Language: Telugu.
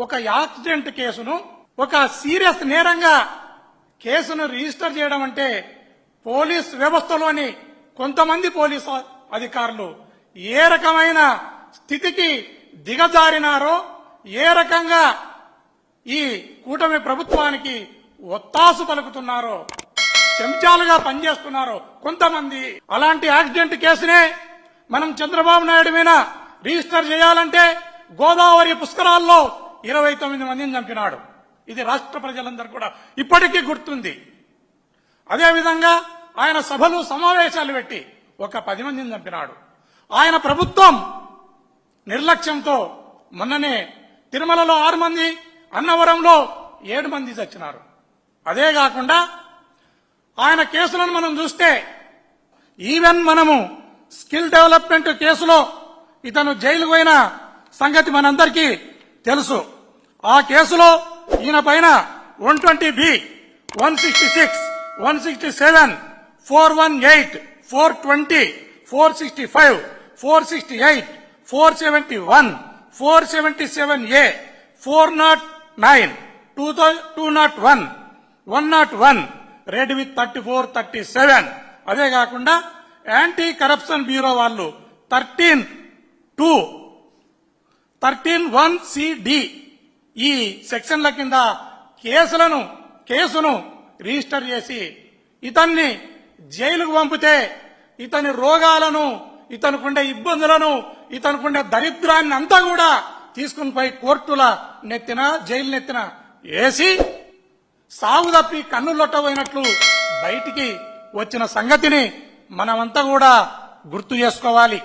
ఒక యాక్సిడెంట్ కేసును ఒక సీరియస్ నేరంగా కేసును రిజిస్టర్ చేయడం అంటే పోలీస్ వ్యవస్థలోని కొంతమంది పోలీసు అధికారులు ఏ రకమైన స్థితికి దిగజారినారో, ఏ రకంగా ఈ కూటమి ప్రభుత్వానికి ఒత్తాసు పలుకుతున్నారో, చెంచాలుగా పనిచేస్తున్నారో కొంతమంది. అలాంటి యాక్సిడెంట్ కేసునే మనం చంద్రబాబు నాయుడు మీద రిజిస్టర్ చేయాలంటే గోదావరి పుష్కరాల్లో 29 మందిని చంపినాడు. ఇది రాష్ట్ర ప్రజలందరూ కూడా ఇప్పటికీ గుర్తుంది. అదేవిధంగా ఆయన సభలు సమావేశాలు పెట్టి ఒక 10 మందిని చంపినాడు. ఆయన ప్రభుత్వం నిర్లక్ష్యంతో మొన్ననే తిరుమలలో 6 మంది, అన్నవరంలో 7 మంది చచ్చినారు. అదే కాకుండా ఆయన కేసులను మనం చూస్తే ఈవెన్ మనము స్కిల్ డెవలప్మెంట్ కేసులో ఇతను జైలుకు పోయిన సంగతి మనందరికీ తెలుసు. ఆ కేసులో ఈయన పైన 120B, 166, 167, 418, 420, 465, 468, 471, 477A, 409, 201, 101, రెడ్ విత్ 34, 37. అదే కాకుండా యాంటీ కరప్షన్ బ్యూరో వాళ్ళు 13(1)(c)(d) ఈ సెక్షన్ల కింద కేసును రిజిస్టర్ చేసి ఇతన్ని జైలుకు పంపితే ఇతని రోగాలను, ఇతనుకుండే ఇబ్బందులను, ఇతనుకుండే దరిద్రాన్ని అంతా కూడా తీసుకుని పోయి కోర్టుల నెత్తిన, జైలు నెత్తిన వేసి సాగు తప్పి కన్నులొట్టబోయినట్లు బయటికి వచ్చిన సంగతిని మనమంతా కూడా గుర్తు చేసుకోవాలి.